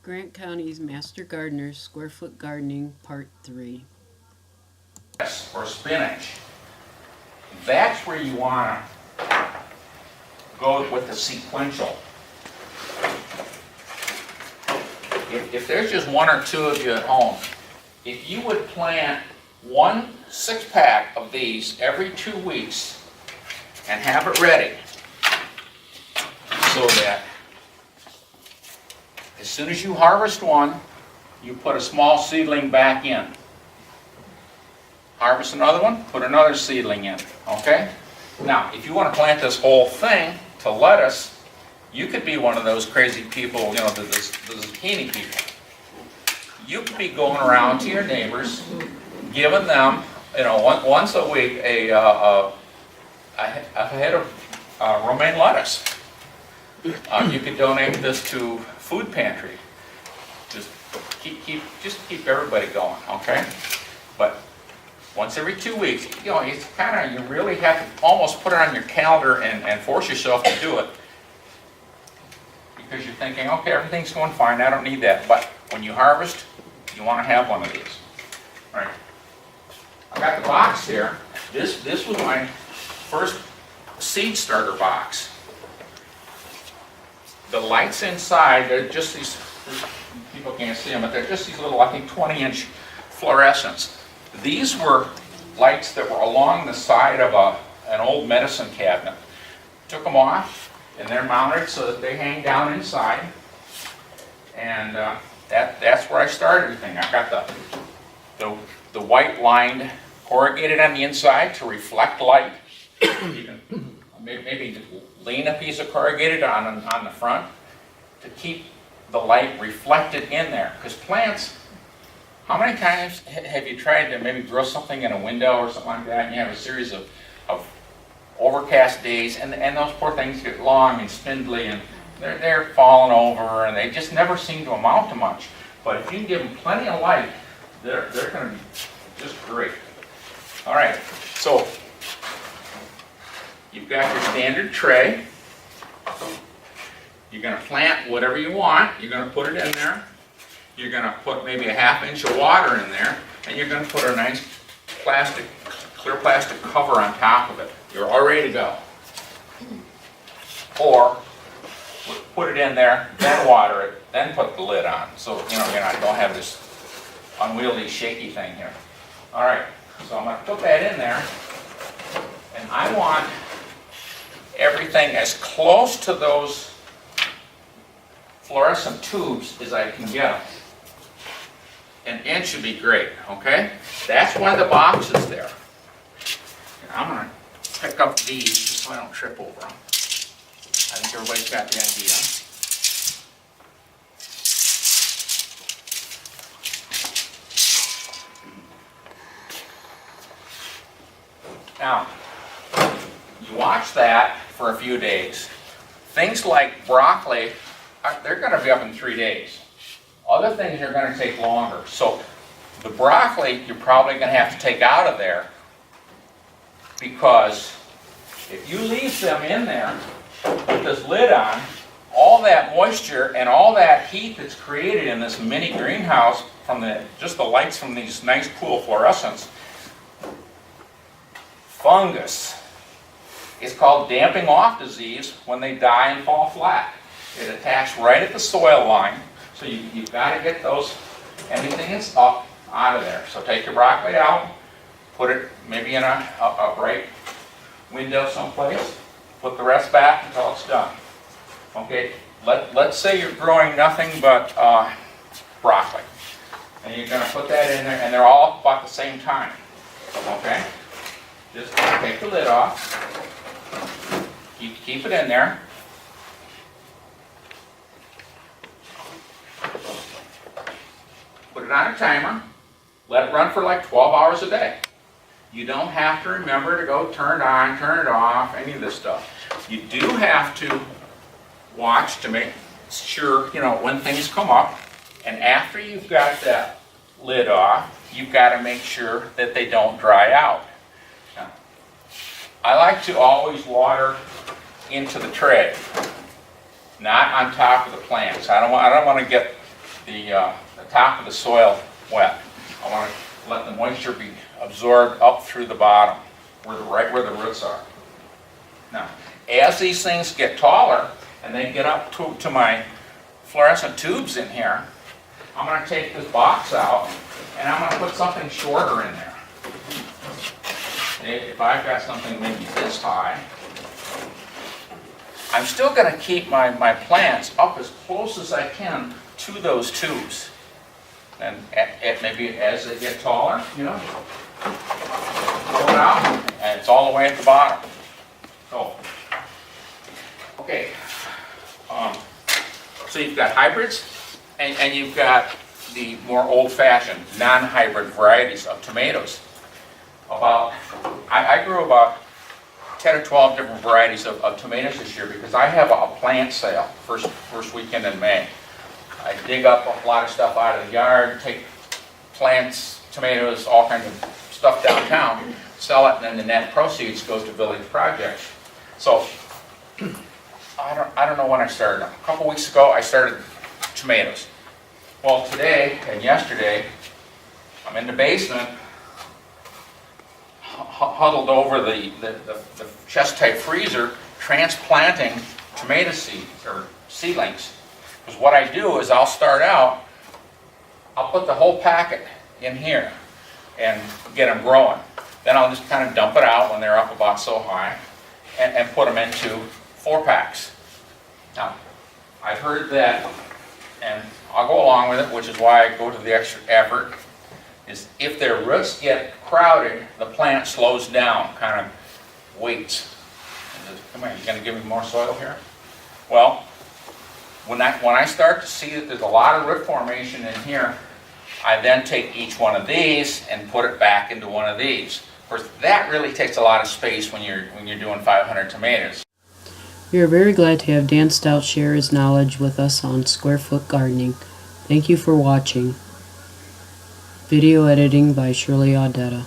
Grant County's Master Gardeners Square Foot Gardening Part 3. Or spinach. That's where you want to go with the sequential. If there's just one or two of you at home, if you would plant 1 6-pack of these every 2 weeks and have it ready so that as soon as you harvest one, you put a small seedling back in. Harvest another one, put another seedling in, okay? Now, if you want to plant this whole thing to lettuce, you could be one of those crazy people, you know, the zucchini people. You could be going around to your neighbors, giving them, you know, once a week a head of romaine lettuce. You could donate this to food pantry. Just keep everybody going, okay? But once every 2 weeks, you know, it's kind of, you really have to almost put it on your calendar and force yourself to do it. Because you're thinking, okay, everything's going fine, I don't need that. But when you harvest, you want to have one of these. All right. I got the box here. This was my first seed starter box. The lights inside, they're just these, people can't see them, but they're just these little, I think, 20-inch fluorescents. These were lights that were along the side of an old medicine cabinet. Took them off, and they're mounted so that they hang down inside. And that's where I started everything. I got the white lined corrugated on the inside to reflect light. You can maybe lean a piece of corrugated on the front to keep the light reflected in there. Because plants, how many times have you tried to maybe grow something in a window or something like that, and you have a series of overcast days, and those poor things get long and spindly, and they're falling over, and they just never seem to amount to much. But if you can give them plenty of light, they're going to be just great. All right, so you've got your standard tray. You're going to plant whatever you want. You're going to put it in there. You're going to put maybe a ½ inch of water in there, and you're going to put a nice clear plastic cover on top of it. You're all ready to go. Or put it in there, then water it, then put the lid on. So, you know, don't have this unwieldy, shaky thing here. All right, so I'm going to put that in there, and I want everything as close to those fluorescent tubes as I can get them. An inch should be great, okay? That's why the box is there. And I'm going to pick up these just so I don't trip over them. I think everybody's got the idea. Now, you watch that for a few days. Things like broccoli, they're going to be up in 3 days. Other things are going to take longer. So the broccoli, you're probably going to have to take out of there, because if you leave them in there with this lid on, all that moisture and all that heat that's created in this mini greenhouse from just the lights from these nice cool fluorescents, fungus, it's called damping off disease when they die and fall flat. It attacks right at the soil line, so you've got to get anything that's up out of there. So take your broccoli out, put it maybe in a bright window someplace, put the rest back until it's done. Okay, let's say you're growing nothing but broccoli, and you're going to put that in there, and they're all about the same time. Okay, just take the lid off, keep it in there. Put it on a timer, let it run for like 12 hours a day. You don't have to remember to go turn it on, turn it off, any of this stuff. You do have to watch to make sure, you know, when things come up, and after you've got that lid off, you've got to make sure that they don't dry out. Now, I like to always water into the tray, not on top of the plants. I don't want to get the top of the soil wet. I want to let the moisture be absorbed up through the bottom, right where the roots are. Now, as these things get taller and they get up to my fluorescent tubes in here, I'm going to take this box out and I'm going to put something shorter in there. If I've got something maybe this high, I'm still going to keep my plants up as close as I can to those tubes. And maybe as they get taller, you know, pull it out, and it's all the way at the bottom. So, okay. So you've got hybrids, and you've got the more old-fashioned, non-hybrid varieties of tomatoes. I grew about 10 or 12 different varieties of tomatoes this year because I have a plant sale first weekend in May. I dig up a lot of stuff out of the yard, take plants, tomatoes, all kinds of stuff downtown, sell it, and then the net proceeds goes to village projects. So I don't know when I started. A couple weeks ago I started tomatoes. Well, today and yesterday I'm in the basement, huddled over the chest-type freezer, transplanting tomato seeds or seedlings. Because what I do is I'll start out, I'll put the whole packet in here and get them growing. Then I'll just kind of dump it out when they're up about so high and put them into 4-packs. Now, I've heard that, and I'll go along with it, which is why I go to the extra effort, is if their roots get crowded, the plant slows down, kind of waits. Come on, you going to give me more soil here? Well, when I start to see that there's a lot of root formation in here, I then take each one of these and put it back into one of these. Of course, that really takes a lot of space when you're doing 500 tomatoes. We are very glad to have Dan Stout share his knowledge with us on square foot gardening. Thank you for watching. Video editing by Shirley Audetta.